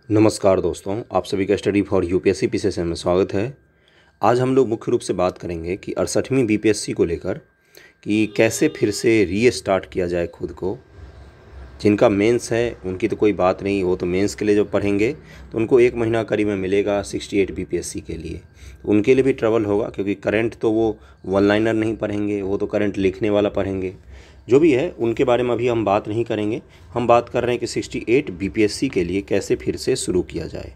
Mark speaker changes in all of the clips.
Speaker 1: नमस्कार दोस्तों, आप सभी का स्टडी फॉर यूपीएससी पीसीएस में स्वागत है। आज हम लोग मुख्य रूप से बात करेंगे कि 68वीं बीपीएससी को लेकर कि कैसे फिर से रीस्टार्ट किया जाए खुद को। जिनका मेंस है उनकी तो कोई बात नहीं, वो तो मेंस के लिए जब पढ़ेंगे तो उनको 1 महीना करीब में मिलेगा 68 बीपीएससी के लिए। उनके लिए भी ट्रबल होगा क्योंकि करंट तो वो वन लाइनर नहीं पढ़ेंगे, वो तो करंट लिखने वाला पढ़ेंगे। जो भी है उनके बारे में अभी हम बात नहीं करेंगे। हम बात कर रहे हैं कि 68 बीपीएससी के लिए कैसे फिर से शुरू किया जाए।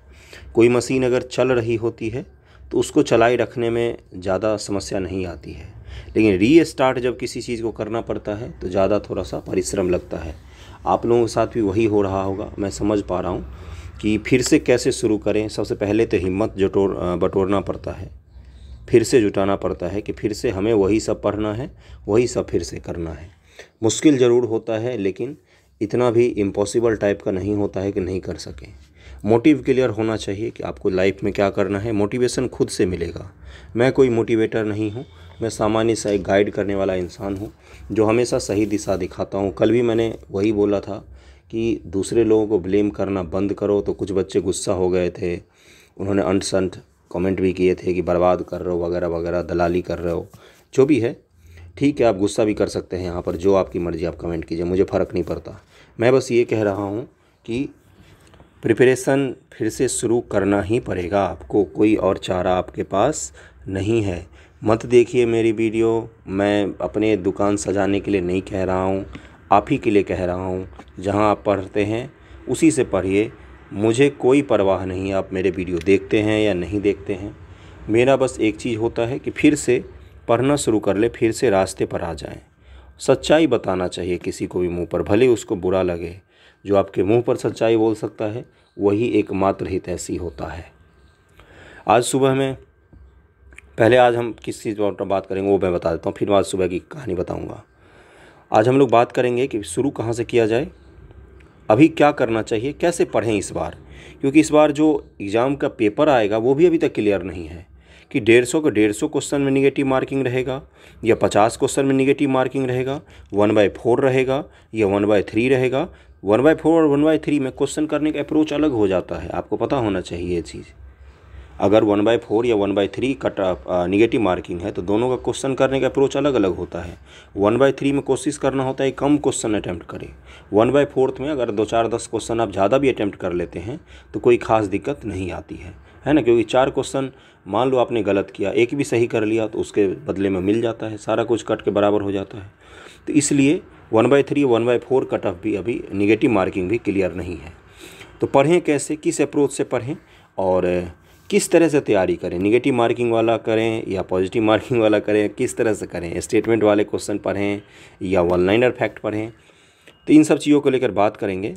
Speaker 1: कोई मशीन अगर चल रही होती है तो उसको चलाए रखने में ज़्यादा समस्या नहीं आती है, लेकिन रीस्टार्ट जब किसी चीज़ को करना पड़ता है तो ज़्यादा थोड़ा सा परिश्रम लगता है। आप लोगों के साथ भी वही हो रहा होगा, मैं समझ पा रहा हूँ कि फिर से कैसे शुरू करें। सबसे पहले तो हिम्मत बटोरना पड़ता है, फिर से जुटाना पड़ता है कि फिर से हमें वही सब पढ़ना है, वही सब फिर से करना है। मुश्किल ज़रूर होता है लेकिन इतना भी इम्पॉसिबल टाइप का नहीं होता है कि नहीं कर सकें। मोटिव क्लियर होना चाहिए कि आपको लाइफ में क्या करना है। मोटिवेशन खुद से मिलेगा। मैं कोई मोटिवेटर नहीं हूँ, मैं सामान्य सा एक गाइड करने वाला इंसान हूँ जो हमेशा सही दिशा दिखाता हूँ। कल भी मैंने वही बोला था कि दूसरे लोगों को ब्लेम करना बंद करो, तो कुछ बच्चे गुस्सा हो गए थे। उन्होंने अंट संट कमेंट भी किए थे कि बर्बाद कर रहे हो वगैरह वगैरह, दलाली कर रहे हो। जो भी है ठीक है, आप गुस्सा भी कर सकते हैं यहाँ पर, जो आपकी मर्ज़ी आप कमेंट कीजिए, मुझे फ़र्क नहीं पड़ता। मैं बस ये कह रहा हूँ कि प्रिपरेशन फिर से शुरू करना ही पड़ेगा आपको, कोई और चारा आपके पास नहीं है। मत देखिए मेरी वीडियो, मैं अपने दुकान सजाने के लिए नहीं कह रहा हूँ, आप ही के लिए कह रहा हूँ। जहाँ आप पढ़ते हैं उसी से पढ़िए, मुझे कोई परवाह नहीं आप मेरे वीडियो देखते हैं या नहीं देखते हैं। मेरा बस एक चीज़ होता है कि फिर से पढ़ना शुरू कर ले, फिर से रास्ते पर आ जाएं। सच्चाई बताना चाहिए किसी को भी मुंह पर, भले उसको बुरा लगे। जो आपके मुंह पर सच्चाई बोल सकता है वही एकमात्र हितैषी होता है। आज सुबह में आज हम किस चीज़ पर बात करेंगे वो मैं बता देता हूँ, फिर आज सुबह की कहानी बताऊँगा। आज हम लोग बात करेंगे कि शुरू कहाँ से किया जाए, अभी क्या करना चाहिए, कैसे पढ़ें इस बार। क्योंकि इस बार जो एग्ज़ाम का पेपर आएगा वो भी अभी तक क्लियर नहीं है कि 150 के 150 क्वेश्चन में निगेटिव मार्किंग रहेगा या 50 क्वेश्चन में निगेटिव मार्किंग रहेगा, 1/4 रहेगा या 1/3 रहेगा। 1/4 और 1/3 में क्वेश्चन करने का अप्रोच अलग हो जाता है, आपको पता होना चाहिए ये चीज़। अगर 1/4 या 1/3 का निगेटिव मार्किंग है तो दोनों का क्वेश्चन करने का अप्रोच अलग अलग होता है। 1/3 में कोशिश करना होता है कम क्वेश्चन अटैम्प्ट करें। 1/4 में अगर 2 4 10 क्वेश्चन आप ज़्यादा भी अटैम्प्ट कर लेते हैं तो कोई खास दिक्कत नहीं आती है ना। क्योंकि 4 क्वेश्चन मान लो आपने गलत किया, एक भी सही कर लिया तो उसके बदले में मिल जाता है, सारा कुछ कट के बराबर हो जाता है। तो इसलिए 1/3 1/4 कट ऑफ भी अभी निगेटिव मार्किंग भी क्लियर नहीं है। तो पढ़ें कैसे, किस अप्रोच से पढ़ें और किस तरह से तैयारी करें। निगेटिव मार्किंग वाला करें या पॉजिटिव मार्किंग वाला करें, किस तरह से करें। स्टेटमेंट वाले क्वेश्चन पढ़ें या वन लाइनर फैक्ट पढ़ें, तो इन सब चीज़ों को लेकर बात करेंगे।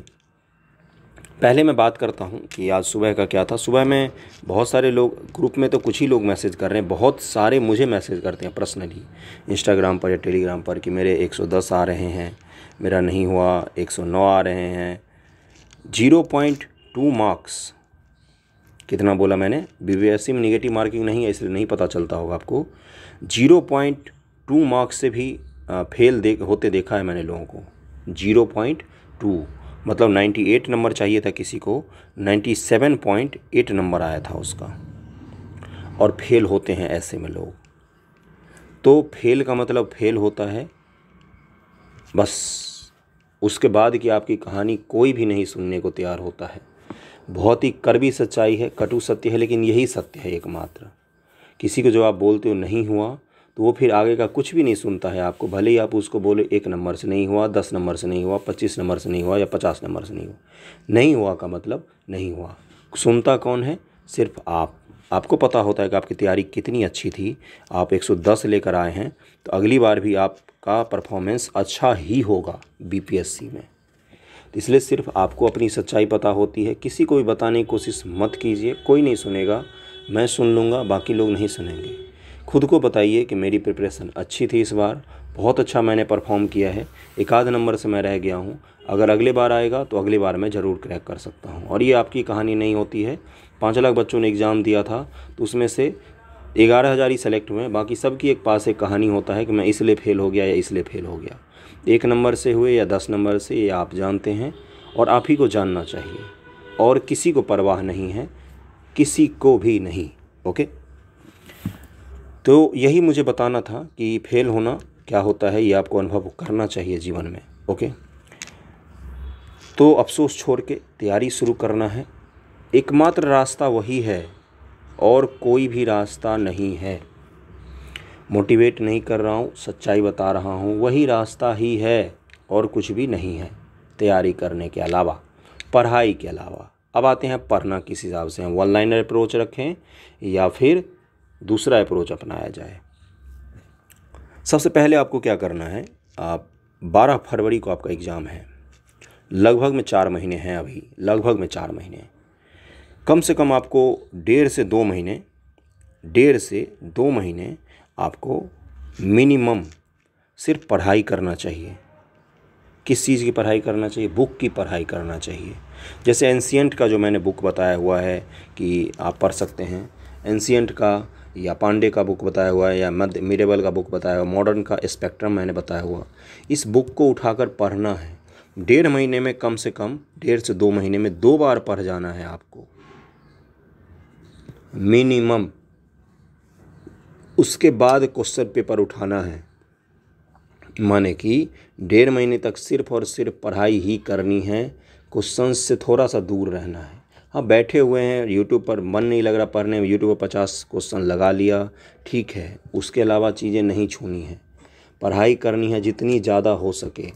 Speaker 1: पहले मैं बात करता हूं कि आज सुबह का क्या था। सुबह में बहुत सारे लोग ग्रुप में, तो कुछ ही लोग मैसेज कर रहे हैं, बहुत सारे मुझे मैसेज करते हैं पर्सनली इंस्टाग्राम पर या टेलीग्राम पर कि मेरे 110 आ रहे हैं, मेरा नहीं हुआ, 109 आ रहे हैं। 0.2 मार्क्स, कितना बोला मैंने, बीपीएससी में निगेटिव मार्किंग नहीं है इसलिए नहीं पता चलता होगा आपको। 0.2 मार्क्स से भी फेल होते देखा है मैंने लोगों को। 0.2 मतलब 98 नंबर चाहिए था किसी को, 97.8 नंबर आया था उसका, और फेल होते हैं ऐसे में लोग। तो फेल का मतलब फेल होता है बस, उसके बाद की आपकी कहानी कोई भी नहीं सुनने को तैयार होता है। बहुत ही कड़वी सच्चाई है, कटु सत्य है, लेकिन यही सत्य है एकमात्र। किसी को जो आप बोलते हो नहीं हुआ तो वो फिर आगे का कुछ भी नहीं सुनता है आपको, भले ही आप उसको बोले 1 नंबर से नहीं हुआ, 10 नंबर से नहीं हुआ, 25 नंबर से नहीं हुआ या 50 नंबर से नहीं हुआ। नहीं हुआ का मतलब नहीं हुआ। सुनता कौन है? सिर्फ आप। आपको पता होता है कि आपकी तैयारी कितनी अच्छी थी, आप 110 लेकर आए हैं, तो अगली बार भी आपका परफॉर्मेंस अच्छा ही होगा बीपीएससी में। इसलिए सिर्फ आपको अपनी सच्चाई पता होती है। किसी को भी बताने की कोशिश मत कीजिए, कोई नहीं सुनेगा, मैं सुन लूँगा, बाकी लोग नहीं सुनेंगे। खुद को बताइए कि मेरी प्रिपरेशन अच्छी थी, इस बार बहुत अच्छा मैंने परफॉर्म किया है, 1 आध नंबर से मैं रह गया हूँ, अगर अगले बार आएगा तो अगली बार मैं ज़रूर क्रैक कर सकता हूँ। और ये आपकी कहानी नहीं होती है। 5 लाख बच्चों ने एग्ज़ाम दिया था तो उसमें से 11,000 ही सेलेक्ट हुए, बाकी सबकी एक पास एक कहानी होता है कि मैं इसलिए फ़ेल हो गया या इसलिए फ़ेल हो गया। 1 नंबर से हुए या 10 नंबर से, ये आप जानते हैं और आप ही को जानना चाहिए। और किसी को परवाह नहीं है, किसी को भी नहीं। ओके, तो यही मुझे बताना था कि फेल होना क्या होता है, ये आपको अनुभव करना चाहिए जीवन में। ओके, तो अफसोस छोड़ के तैयारी शुरू करना है। एकमात्र रास्ता वही है और कोई भी रास्ता नहीं है। मोटिवेट नहीं कर रहा हूँ, सच्चाई बता रहा हूँ, वही रास्ता ही है और कुछ भी नहीं है तैयारी करने के अलावा, पढ़ाई के अलावा। अब आते हैं पढ़ना किस हिसाब से, हम वन लाइनर अप्रोच रखें या फिर दूसरा अप्रोच अपनाया जाए। सबसे पहले आपको क्या करना है, आप 12 फरवरी को आपका एग्ज़ाम है, लगभग में 4 महीने हैं अभी, लगभग में 4 महीने। कम से कम आपको 1.5 से 2 महीने आपको मिनिमम सिर्फ पढ़ाई करना चाहिए। किस चीज़ की पढ़ाई करना चाहिए? बुक की पढ़ाई करना चाहिए। जैसे एंशिएंट का जो मैंने बुक बताया हुआ है कि आप पढ़ सकते हैं, एंशिएंट का या पांडे का बुक बताया हुआ है, या मिडेवल का बुक बताया हुआ, मॉडर्न का स्पेक्ट्रम मैंने बताया हुआ। इस बुक को उठाकर पढ़ना है। 1.5 महीने में, कम से कम 1.5 से 2 महीने में 2 बार पढ़ जाना है आपको मिनिमम। उसके बाद क्वेश्चन पेपर उठाना है, माने कि 1.5 महीने तक सिर्फ और सिर्फ पढ़ाई ही करनी है, क्वेश्चन से थोड़ा सा दूर रहना है। हाँ, बैठे हुए हैं यूट्यूब पर, मन नहीं लग रहा पढ़ने में, यूट्यूब पर 50 क्वेश्चन लगा लिया, ठीक है, उसके अलावा चीज़ें नहीं छूनी है। पढ़ाई करनी है जितनी ज़्यादा हो सके।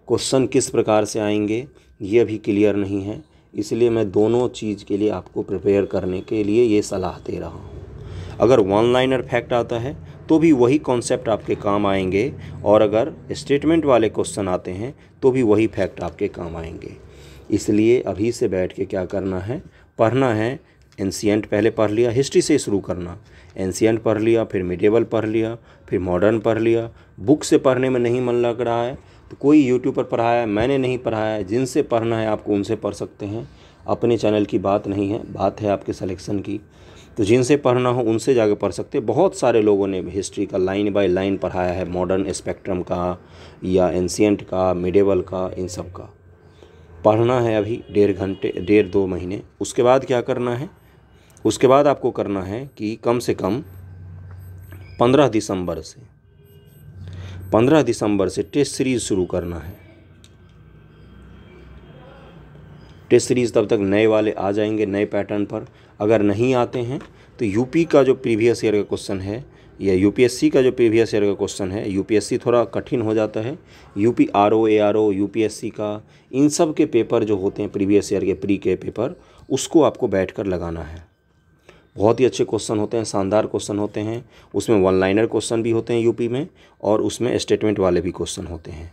Speaker 1: क्वेश्चन किस प्रकार से आएंगे ये अभी क्लियर नहीं है, इसलिए मैं दोनों चीज़ के लिए आपको प्रिपेयर करने के लिए ये सलाह दे रहा हूँ। अगर वन लाइनर फैक्ट आता है तो भी वही कॉन्सेप्ट आपके काम आएंगे, और अगर स्टेटमेंट वाले क्वेश्चन आते हैं तो भी वही फैक्ट आपके काम आएंगे। इसलिए अभी से बैठ के क्या करना है, पढ़ना है। एंशिएंट पहले पढ़ लिया, हिस्ट्री से शुरू करना, एंशिएंट पढ़ लिया, फिर मिडेवल पढ़ लिया, फिर मॉडर्न पढ़ लिया। बुक से पढ़ने में नहीं मन लग रहा है तो कोई यूट्यूब पर पढ़ाया, मैंने नहीं पढ़ाया है, जिनसे पढ़ना है आपको उनसे पढ़ सकते हैं। अपने चैनल की बात नहीं है, बात है आपके सिलेक्शन की। तो जिनसे पढ़ना हो उनसे जाकर पढ़ सकते हैं। बहुत सारे लोगों ने हिस्ट्री का लाइन बाय लाइन पढ़ाया है, मॉडर्न स्पेक्ट्रम का या एंशिएंट का, मिडेवल का, इन सब का पढ़ना है अभी 1.5 घंटे, 1.5-2 महीने। उसके बाद क्या करना है, उसके बाद आपको करना है कि कम से कम 15 दिसंबर से टेस्ट सीरीज़ शुरू करना है। टेस्ट सीरीज़ तब तक नए वाले आ जाएंगे, नए पैटर्न पर। अगर नहीं आते हैं तो यूपी का जो प्रीवियस ईयर का क्वेश्चन है या यूपीएससी का जो प्रीवियस ईयर का क्वेश्चन है, यूपीएससी थोड़ा कठिन हो जाता है, यूपी आरओ एआरओ यूपीएससी का, इन सब के पेपर जो होते हैं प्रीवियस ईयर के प्री के पेपर, उसको आपको बैठकर लगाना है। बहुत ही अच्छे क्वेश्चन होते हैं, शानदार क्वेश्चन होते हैं। उसमें वन लाइनर क्वेश्चन भी होते हैं यूपी में, और उसमें स्टेटमेंट वाले भी क्वेश्चन होते हैं।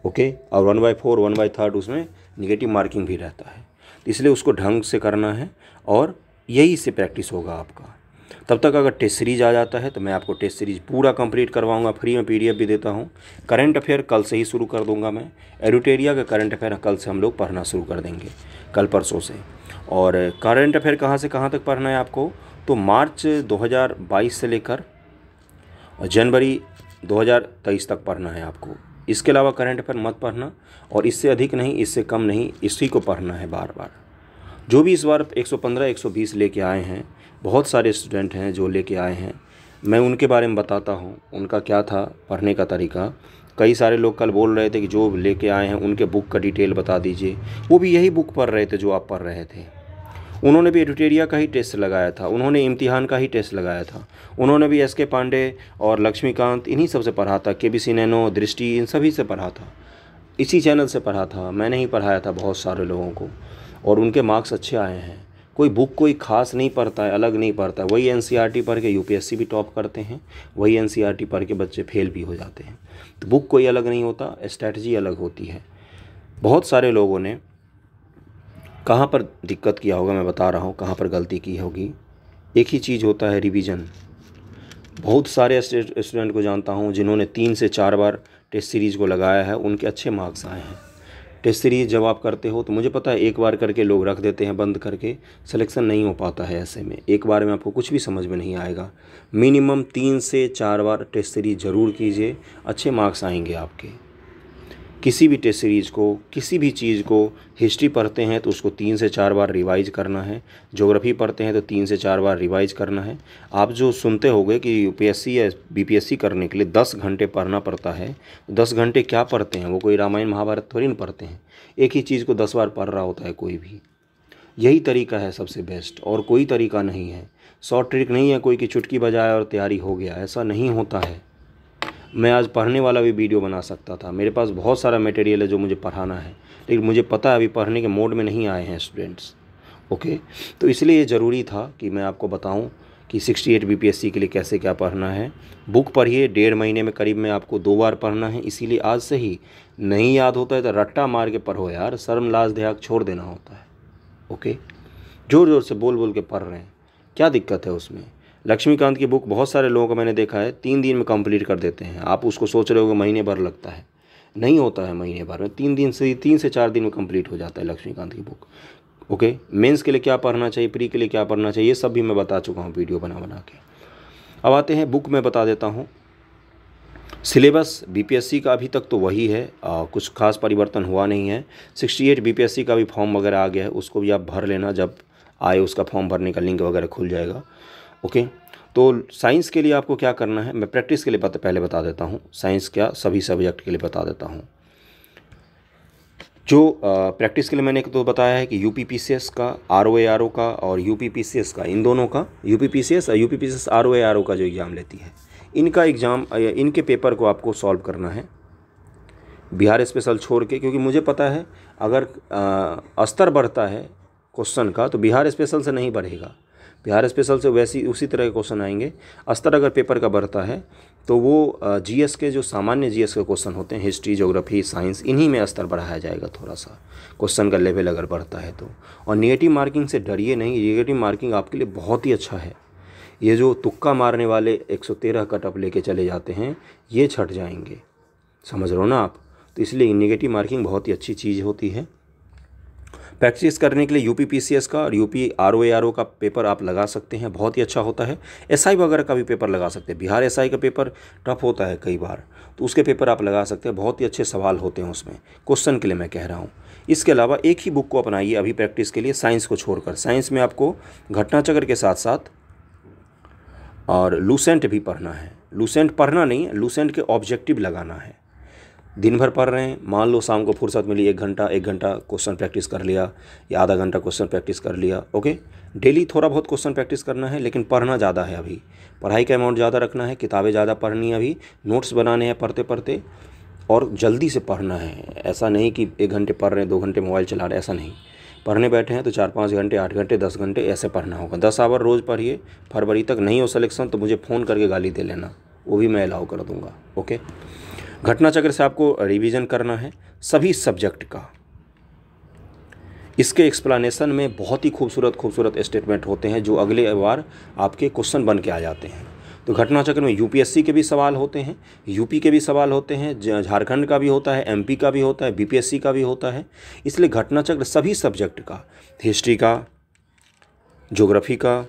Speaker 1: ओके, और 1/4 1/3 उसमें निगेटिव मार्किंग भी रहता है। इसलिए उसको ढंग से करना है और यही से प्रैक्टिस होगा आपका। तब तक अगर टेस्ट सीरीज़ आ जाता है तो मैं आपको टेस्ट सीरीज़ पूरा कंप्लीट करवाऊंगा, फ्री में पीडीएफ भी देता हूं। करंट अफेयर कल से ही शुरू कर दूंगा मैं। एडुटेरिया का करंट अफेयर कल से हम लोग पढ़ना शुरू कर देंगे, कल परसों से। और करंट अफेयर कहाँ से कहाँ तक पढ़ना है आपको, तो मार्च 2022 से लेकर जनवरी 2023 तक पढ़ना है आपको। इसके अलावा करंट अफेयर मत पढ़ना, और इससे अधिक नहीं, इससे कम नहीं, इसी को पढ़ना है बार बार। जो भी इस बार 115 120 लेके आए हैं, बहुत सारे स्टूडेंट हैं जो लेके आए हैं, मैं उनके बारे में बताता हूँ उनका क्या था पढ़ने का तरीका। कई सारे लोग कल बोल रहे थे कि जो लेके आए हैं उनके बुक का डिटेल बता दीजिए। वो भी यही बुक पढ़ रहे थे जो आप पढ़ रहे थे। उन्होंने भी एडुटेरिया का ही टेस्ट लगाया था, उन्होंने इम्तिहान का ही टेस्ट लगाया था, उन्होंने भी एस के पांडे और लक्ष्मीकांत इन्हीं सब से पढ़ा था, केबीसी नैनो, दृष्टि, इन सभी से पढ़ा था, इसी चैनल से पढ़ा था। मैंने ही पढ़ाया था बहुत सारे लोगों को, और उनके मार्क्स अच्छे आए हैं। कोई बुक कोई खास नहीं पढ़ता है, अलग नहीं पढ़ता है। वही एनसीईआरटी पढ़ के यूपीएससी भी टॉप करते हैं, वही एनसीईआरटी पढ़ के बच्चे फेल भी हो जाते हैं। तो बुक कोई अलग नहीं होता, स्ट्रैटेजी अलग होती है। बहुत सारे लोगों ने कहाँ पर दिक्कत किया होगा, मैं बता रहा हूँ कहाँ पर गलती की होगी। एक ही चीज़ होता है, रिवीजन। बहुत सारे स्टूडेंट को जानता हूँ जिन्होंने 3 से 4 बार टेस्ट सीरीज़ को लगाया है, उनके अच्छे मार्क्स आए हैं। टेस्ट सीरीज़ जब आप करते हो तो मुझे पता है एक बार करके लोग रख देते हैं बंद करके, सिलेक्शन नहीं हो पाता है। ऐसे में एक बार में आपको कुछ भी समझ में नहीं आएगा। मिनिमम 3 से 4 बार टेस्ट सीरीज़ ज़रूर कीजिए, अच्छे मार्क्स आएंगे आपके। किसी भी टेस्ट सीरीज़ को, किसी भी चीज़ को, हिस्ट्री पढ़ते हैं तो उसको 3 से 4 बार रिवाइज करना है, ज्योग्राफी पढ़ते हैं तो 3 से 4 बार रिवाइज करना है। आप जो सुनते होंगे कि यूपीएससी या बीपीएससी करने के लिए 10 घंटे पढ़ना पड़ता है, 10 घंटे क्या पढ़ते हैं, वो कोई रामायण महाभारत थोड़ी ना पढ़ते हैं, एक ही चीज़ को 10 बार पढ़ रहा होता है कोई भी। यही तरीका है सबसे बेस्ट, और कोई तरीका नहीं है। शॉर्ट ट्रिक नहीं है कोई कि चुटकी बजाए और तैयारी हो गया, ऐसा नहीं होता है। मैं आज पढ़ने वाला भी वीडियो बना सकता था, मेरे पास बहुत सारा मटेरियल है जो मुझे पढ़ाना है, लेकिन मुझे पता है अभी पढ़ने के मोड में नहीं आए हैं स्टूडेंट्स। ओके, तो इसलिए ये ज़रूरी था कि मैं आपको बताऊं कि 68 बीपीएससी के लिए कैसे क्या पढ़ना है। बुक पढ़िए, 1.5 महीने में करीब में आपको 2 बार पढ़ना है, इसीलिए आज से ही नहीं याद होता है तो रट्टा मार के पढ़ो यार, शर्म लाज देहाग छोड़ देना होता है। ओके, ज़ोर ज़ोर से बोल बोल के पढ़ रहे हैं, क्या दिक्कत है उसमें। लक्ष्मीकांत की बुक बहुत सारे लोगों को मैंने देखा है 3 दिन में कंप्लीट कर देते हैं। आप उसको सोच रहे हो कि महीने भर लगता है, नहीं होता है महीने भर में, 3 से 4 दिन में कंप्लीट हो जाता है लक्ष्मीकांत की बुक। ओके, मेंस के लिए क्या पढ़ना चाहिए, प्री के लिए क्या पढ़ना चाहिए, ये सब भी मैं बता चुका हूँ वीडियो बना बना के। अब आते हैं बुक में बता देता हूँ। सिलेबस बीपीएससी का अभी तक तो वही है, कुछ खास परिवर्तन हुआ नहीं है। 68 बीपीएससी का भी फॉर्म वगैरह आ गया है, उसको भी आप भर लेना, जब आए उसका फॉर्म भरने का लिंक वगैरह खुल जाएगा। ओके, तो साइंस के लिए आपको क्या करना है, मैं प्रैक्टिस के लिए पहले बता देता हूँ, साइंस क्या सभी सब्जेक्ट के लिए बता देता हूँ। जो प्रैक्टिस के लिए मैंने तो बताया है कि यूपीपीसीएस का, आरओएआरओ का और यूपीपीसीएस का, इन दोनों का, यूपीपीसीएस और यूपीपीसीएस आरओएआरओ का जो एग्ज़ाम लेती है, इनका एग्ज़ाम, इनके पेपर को आपको सॉल्व करना है बिहार स्पेशल छोड़ के, क्योंकि मुझे पता है अगर स्तर बढ़ता है क्वेश्चन का तो बिहार स्पेशल से नहीं बढ़ेगा। बिहार स्पेशल से वैसी उसी तरह के क्वेश्चन आएंगे। स्तर अगर पेपर का बढ़ता है तो वो जीएस के, जो सामान्य जीएस के क्वेश्चन होते हैं, हिस्ट्री, ज्योग्राफी, साइंस, इन्हीं में स्तर बढ़ाया जाएगा थोड़ा सा, क्वेश्चन का लेवल अगर बढ़ता है तो। और नेगेटिव मार्किंग से डरिए नहीं, नेगेटिव मार्किंग आपके लिए बहुत ही अच्छा है। ये जो तुक्का मारने वाले 113 कटअप लेके चले जाते हैं, ये छट जाएंगे, समझ रहे हो ना आप। तो इसलिए नेगेटिव मार्किंग बहुत ही अच्छी चीज़ होती है। प्रैक्टिस करने के लिए यूपीपीसीएस का और यूपी आरओएआरओ का पेपर आप लगा सकते हैं, बहुत ही अच्छा होता है। एसआई वगैरह का भी पेपर लगा सकते हैं, बिहार एसआई का पेपर टफ होता है कई बार, तो उसके पेपर आप लगा सकते हैं, बहुत ही अच्छे सवाल होते हैं उसमें, क्वेश्चन के लिए मैं कह रहा हूँ। इसके अलावा एक ही बुक को अपनाइए अभी प्रैक्टिस के लिए, साइंस को छोड़कर। साइंस में आपको घटनाचक्र के साथ साथ और लूसेंट भी पढ़ना है। लूसेंट पढ़ना नहीं है, लूसेंट के ऑब्जेक्टिव लगाना है। दिन भर पढ़ रहे हैं, मान लो शाम को फुर्सत मिली 1 घंटा क्वेश्चन प्रैक्टिस कर लिया, या आधा घंटा क्वेश्चन प्रैक्टिस कर लिया। ओके, डेली थोड़ा बहुत क्वेश्चन प्रैक्टिस करना है, लेकिन पढ़ना ज़्यादा है। अभी पढ़ाई का अमाउंट ज़्यादा रखना है, किताबें ज़्यादा पढ़नी है, अभी नोट्स बनाने हैं पढ़ते पढ़ते, और जल्दी से पढ़ना है। ऐसा नहीं कि 1 घंटे पढ़ रहे हैं, 2 घंटे मोबाइल चला रहे हैं, ऐसा नहीं। पढ़ने बैठे हैं तो 4-5 घंटे, 8 घंटे, 10 घंटे ऐसे पढ़ना होगा। 10 आवर रोज़ पढ़िए। फरवरी तक नहीं हो सिलेक्शन तो मुझे फ़ोन करके गाली दे लेना, वो भी मैं अलाउ कर दूँगा। ओके, घटनाचक्र से आपको रिवीजन करना है सभी सब्जेक्ट का। इसके एक्सप्लेनेशन में बहुत ही खूबसूरत स्टेटमेंट होते हैं, जो अगले बार आपके क्वेश्चन बन के आ जाते हैं। तो घटनाचक्र में यूपीएससी के भी सवाल होते हैं, यूपी के भी सवाल होते हैं, झारखंड का भी होता है, एमपी का भी होता है, बीपीएससी का भी होता है। इसलिए घटनाचक्र सभी सब्जेक्ट का, हिस्ट्री का, ज्योग्राफी का,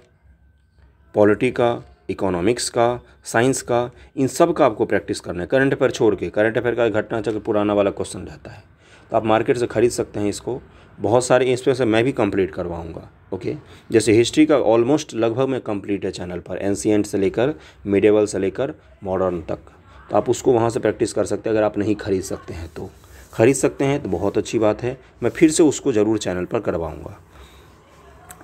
Speaker 1: पॉलिटी का, इकोनॉमिक्स का, साइंस का, इन सब का आपको प्रैक्टिस करना है। करंट अफेयर छोड़ के, करंट अफेयर का घटनाचक्र पुराना वाला क्वेश्चन रहता है, तो आप मार्केट से खरीद सकते हैं इसको। बहुत सारे इस पे से मैं भी कंप्लीट करवाऊंगा। ओके, जैसे हिस्ट्री का ऑलमोस्ट लगभग में कंप्लीट है चैनल पर, एंशिएंट से लेकर मिडेवल से लेकर मॉडर्न तक, तो आप उसको वहाँ से प्रैक्टिस कर सकते हैं। अगर आप नहीं खरीद सकते हैं तो खरीद सकते हैं, तो बहुत अच्छी बात है, मैं फिर से उसको ज़रूर चैनल पर करवाऊँगा।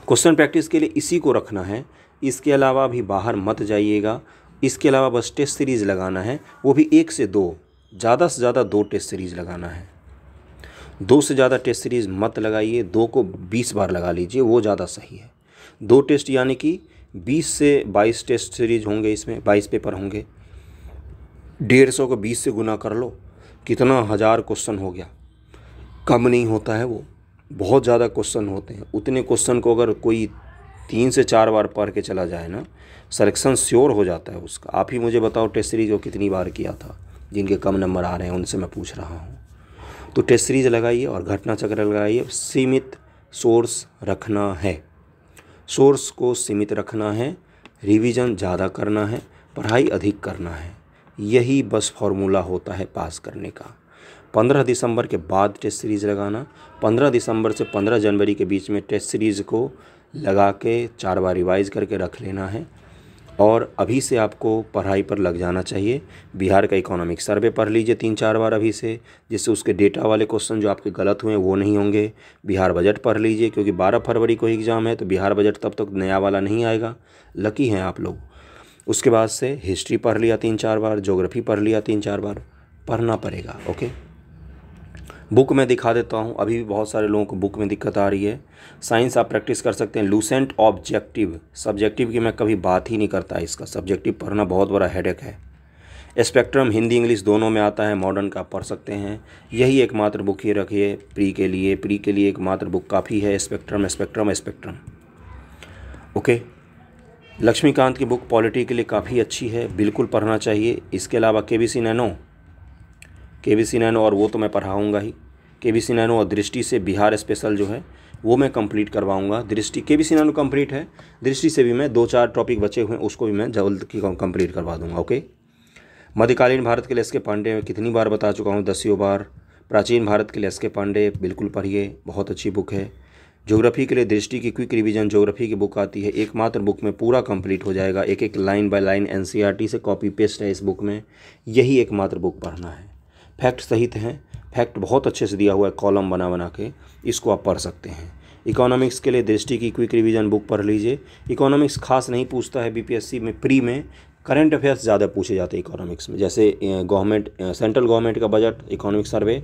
Speaker 1: क्वेश्चन प्रैक्टिस के लिए इसी को रखना है, इसके अलावा भी बाहर मत जाइएगा। इसके अलावा बस टेस्ट सीरीज़ लगाना है, वो भी 1 से 2, ज़्यादा से ज़्यादा 2 टेस्ट सीरीज़ लगाना है। 2 से ज़्यादा टेस्ट सीरीज़ मत लगाइए, 2 को 20 बार लगा लीजिए, वो ज़्यादा सही है। 2 टेस्ट यानी कि 20 से 22 टेस्ट सीरीज होंगे, इसमें 22 पेपर होंगे। 150 को 20 से गुना कर लो, कितना 1000 क्वेश्चन हो गया। कम नहीं होता है वो, बहुत ज़्यादा क्वेश्चन होते हैं। उतने क्वेश्चन को अगर कोई 3 से 4 बार पढ़ के चला जाए ना, सिलेक्शन श्योर हो जाता है उसका। आप ही मुझे बताओ टेस्ट सीरीज को कितनी बार किया था, जिनके कम नंबर आ रहे हैं उनसे मैं पूछ रहा हूँ। तो टेस्ट सीरीज लगाइए और घटनाचक्र लगाइए। सीमित सोर्स रखना है, सोर्स को सीमित रखना है, रिवीजन ज़्यादा करना है, पढ़ाई अधिक करना है। यही बस फॉर्मूला होता है पास करने का। 15 दिसंबर के बाद टेस्ट सीरीज़ लगाना। 15 दिसंबर से 15 जनवरी के बीच में टेस्ट सीरीज़ को लगा के 4 बार रिवाइज़ करके रख लेना है और अभी से आपको पढ़ाई पर लग जाना चाहिए। बिहार का इकोनॉमिक सर्वे पढ़ लीजिए 3-4 बार अभी से, जिससे उसके डेटा वाले क्वेश्चन जो आपके गलत हुए हैं वो नहीं होंगे। बिहार बजट पढ़ लीजिए, क्योंकि 12 फरवरी को एग्ज़ाम है, तो बिहार बजट तब तक नया वाला नहीं आएगा। लकी हैं आप लोग। उसके बाद से हिस्ट्री पढ़ लिया 3-4 बार, ज्योग्राफी पढ़ लिया 3-4 बार, पढ़ना पड़ेगा। ओके, बुक में दिखा देता हूँ। अभी भी बहुत सारे लोगों को बुक में दिक्कत आ रही है। साइंस आप प्रैक्टिस कर सकते हैं। लूसेंट ऑब्जेक्टिव, सब्जेक्टिव की मैं कभी बात ही नहीं करता, इसका सब्जेक्टिव पढ़ना बहुत बड़ा हेडेक है। स्पेक्ट्रम हिंदी इंग्लिश दोनों में आता है, मॉडर्न का पढ़ सकते हैं। यही एकमात्र बुक ही रखिए प्री के लिए एकमात्र बुक काफ़ी है, स्पेक्ट्रम। ओके, लक्ष्मीकांत की बुक पॉलिटी के लिए काफ़ी अच्छी है, बिल्कुल पढ़ना चाहिए। इसके अलावा केबीसी नैनो और वो तो मैं पढ़ाऊँगा ही। केबीसी नैनो और दृष्टि से बिहार स्पेशल जो है वो मैं कंप्लीट करवाऊँगा। दृष्टि केबीसी नैनो कंप्लीट है, दृष्टि से भी मैं 2-4 टॉपिक बचे हुए हैं उसको भी मैं जल्द की कंप्लीट करवा दूँगा। ओके, मध्यकालीन भारत के लिए एस के पांडे मैं कितनी बार बता चुका हूँ, 10 बार। प्राचीन भारत के लिए एस के पांडे बिल्कुल पढ़िए, बहुत अच्छी बुक है। ज्योग्राफी के लिए दृष्टि की क्विक रिवीजन ज्योग्राफी की बुक आती है, एकमात्र बुक में पूरा कंप्लीट हो जाएगा। एक लाइन बाय लाइन एनसीईआरटी से कॉपी पेस्ट है इस बुक में, यही एकमात्र बुक पढ़ना है। फैक्ट सहित हैं, फैक्ट बहुत अच्छे से दिया हुआ है, कॉलम बना के, इसको आप पढ़ सकते हैं। इकोनॉमिक्स के लिए दृष्टि की क्विक रिवीजन बुक पढ़ लीजिए। इकोनॉमिक्स खास नहीं पूछता है बीपीएससी में, प्री में करंट अफेयर्स ज़्यादा पूछे जाते हैं इकोनॉमिक्स में, जैसे सेंट्रल गवर्नमेंट का budget economic survey,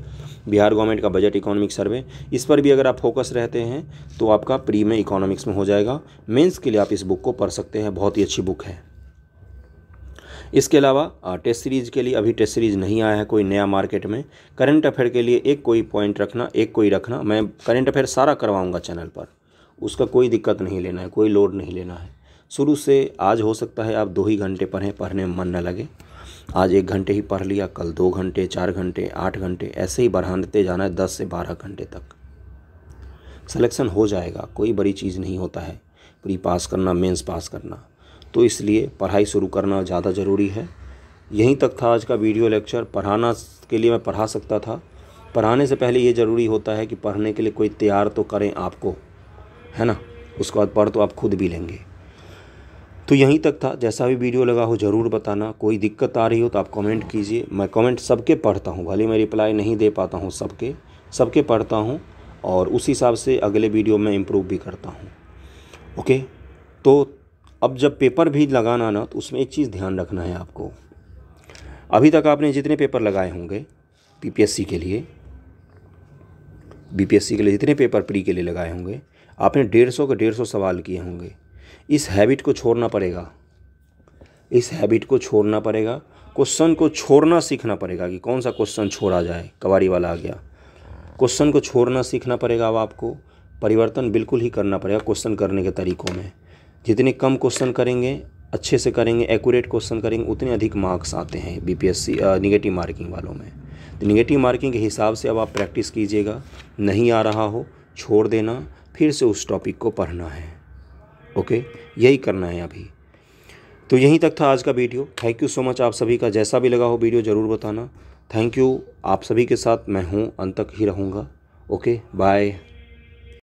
Speaker 1: Bihar government का बजट इकोनॉमिक सर्वे, इस पर भी अगर आप फोकस रहते हैं तो आपका प्री में इकोनॉमिक्स में हो जाएगा। मेंस के लिए आप इस बुक को पढ़ सकते हैं, बहुत ही अच्छी बुक है। इसके अलावा टेस्ट सीरीज़ के लिए अभी टेस्ट सीरीज़ नहीं आया है कोई नया मार्केट में। करंट अफेयर के लिए एक कोई पॉइंट रखना, मैं करंट अफेयर सारा करवाऊँगा चैनल पर, उसका कोई दिक्कत नहीं लेना है, कोई लोड नहीं लेना है। शुरू से आज हो सकता है आप 2 ही घंटे पढ़ें, पढ़ने में मन न लगे, आज 1 घंटे ही पढ़ लिया, कल 2 घंटे, 4 घंटे, 8 घंटे, ऐसे ही बढ़ाते जाना है 10 से 12 घंटे तक। सिलेक्शन हो जाएगा, कोई बड़ी चीज़ नहीं होता है प्री पास करना, मेंस पास करना, तो इसलिए पढ़ाई शुरू करना ज़्यादा ज़रूरी है। यहीं तक था आज का वीडियो लेक्चर। पढ़ाना के लिए मैं पढ़ा सकता था, पढ़ाने से पहले ये ज़रूरी होता है कि पढ़ने के लिए कोई तैयार तो करें आपको, है ना, उसके बाद पढ़ तो आप खुद भी लेंगे। तो यहीं तक था। जैसा भी वीडियो लगा हो ज़रूर बताना, कोई दिक्कत आ रही हो तो आप कमेंट कीजिए। मैं कमेंट सबके पढ़ता हूँ, भले मैं रिप्लाई नहीं दे पाता हूँ सबके पढ़ता हूँ और उस हिसाब से अगले वीडियो में इम्प्रूव भी करता हूँ। ओके, तो अब जब पेपर भी लगाना ना, तो उसमें एक चीज़ ध्यान रखना है आपको। अभी तक आपने जितने पेपर लगाए होंगे बीपीएससी के लिए जितने पेपर प्री के लिए लगाए होंगे, आपने 150 के 150 सवाल किए होंगे। इस हैबिट को छोड़ना पड़ेगा, क्वेश्चन को छोड़ना सीखना पड़ेगा कि कौन सा क्वेश्चन छोड़ा जाए। कवारी वाला आ गया, क्वेश्चन को छोड़ना सीखना पड़ेगा। अब आपको परिवर्तन बिल्कुल ही करना पड़ेगा क्वेश्चन करने के तरीक़ों में। जितने कम क्वेश्चन करेंगे, अच्छे से करेंगे, एक्यूरेट क्वेश्चन करेंगे, उतने अधिक मार्क्स आते हैं बीपीएससी निगेटिव मार्किंग वालों में। तो निगेटिव मार्किंग के हिसाब से अब आप प्रैक्टिस कीजिएगा। नहीं आ रहा हो छोड़ देना, फिर से उस टॉपिक को पढ़ना है। ओके, यही करना है अभी। तो यहीं तक था आज का video. Thank you so much आप सभी का। जैसा भी लगा हो वीडियो ज़रूर बताना। Thank you. आप सभी के साथ मैं हूँ, अंत तक ही रहूँगा। Okay, bye.